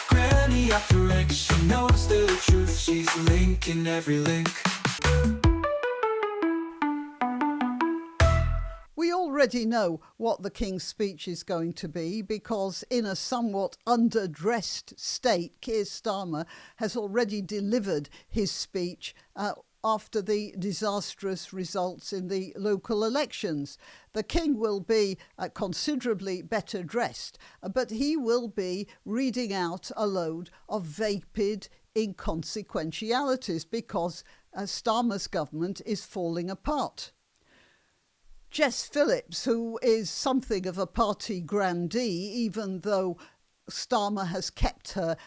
granniopteryx, she knows the truth, she's linking every link. We already know what the King's speech is going to be because in a somewhat underdressed state, Keir Starmer has already delivered his speech after the disastrous results in the local elections. The King will be considerably better dressed, but he will be reading out a load of vapid inconsequentialities because Starmer's government is falling apart. Jess Phillips, who is something of a party grandee, even though Starmer has kept her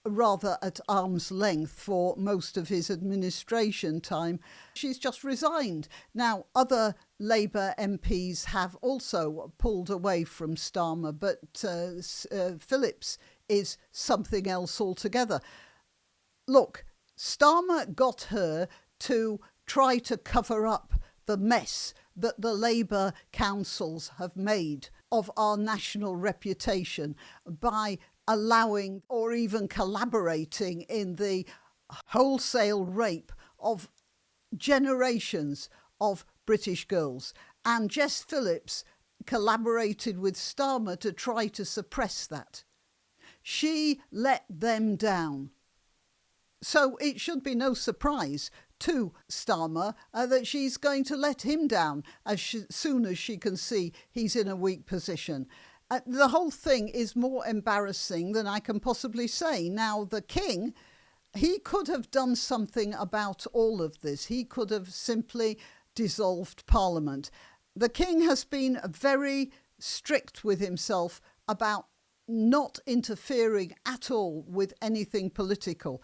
rather at arm's length for most of his administration time, she's just resigned. Now, other Labour MPs have also pulled away from Starmer, but Phillips is something else altogether. Look, Starmer got her to try to cover up the mess that the Labour councils have made of our national reputation by allowing or even collaborating in the wholesale rape of generations of British girls. And Jess Phillips collaborated with Starmer to try to suppress that. She let them down. So it should be no surprise to Starmer that she's going to let him down as soon as she can see he's in a weak position. The whole thing is more embarrassing than I can possibly say. Now, the King, he could have done something about all of this. He could have simply dissolved Parliament. The King has been very strict with himself about not interfering at all with anything political.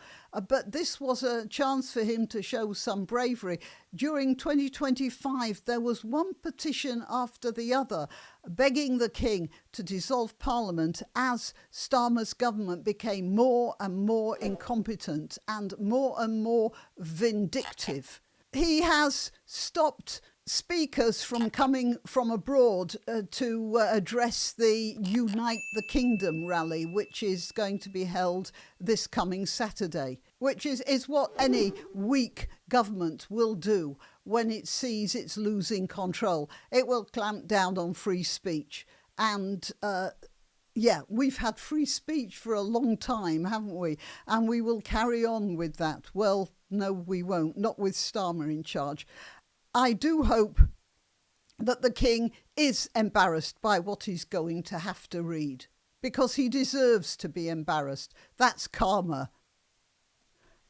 But this was a chance for him to show some bravery. During 2025, there was one petition after the other begging the King to dissolve Parliament as Starmer's government became more and more incompetent and more vindictive. He has stopped speakers from coming from abroad to address the Unite the Kingdom rally, which is going to be held this coming Saturday, which is what any weak government will do when it sees it's losing control. It will clamp down on free speech. And we've had free speech for a long time, haven't we? And we will carry on with that. Well, no, we won't, not with Starmer in charge. I do hope that the King is embarrassed by what he's going to have to read, because he deserves to be embarrassed. That's karma.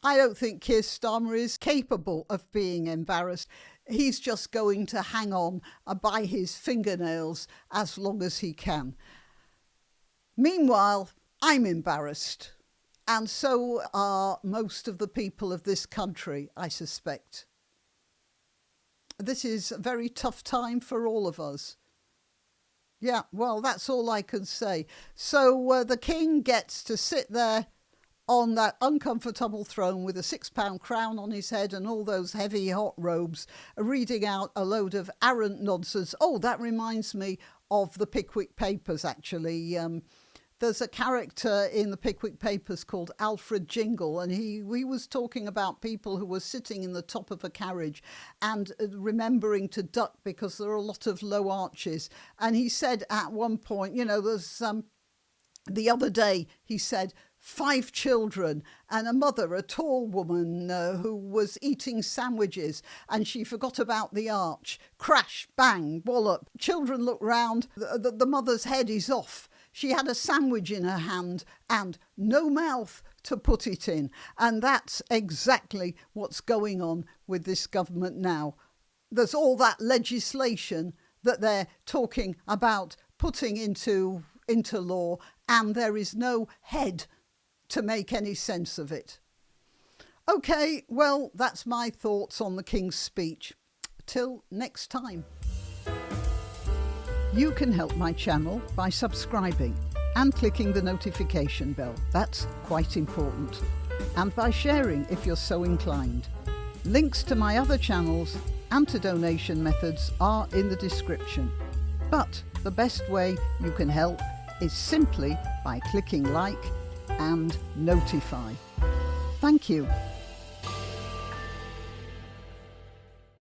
I don't think Keir Starmer is capable of being embarrassed. He's just going to hang on by his fingernails as long as he can. Meanwhile, I'm embarrassed, and so are most of the people of this country, I suspect. This is a very tough time for all of us. Yeah, well, that's all I can say. So the King gets to sit there on that uncomfortable throne with a £6 crown on his head and all those heavy hot robes, reading out a load of arrant nonsense. Oh, that reminds me of the Pickwick Papers, actually. There's a character in the Pickwick Papers called Alfred Jingle, and he was talking about people who were sitting in the top of a carriage and remembering to duck because there are a lot of low arches. And he said at one point, there's the other day, he said, 5 children and a mother, a tall woman who was eating sandwiches, and she forgot about the arch. Crash, bang, wallop. Children look round, the mother's head is off. She had a sandwich in her hand and no mouth to put it in. And that's exactly what's going on with this government now. There's all that legislation that they're talking about putting into law, and there is no head to make any sense of it. Okay, well, that's my thoughts on the King's speech. Till next time. You can help my channel by subscribing and clicking the notification bell. That's quite important. And by sharing if you're so inclined. Links to my other channels and to donation methods are in the description. But the best way you can help is simply by clicking like and notify. Thank you.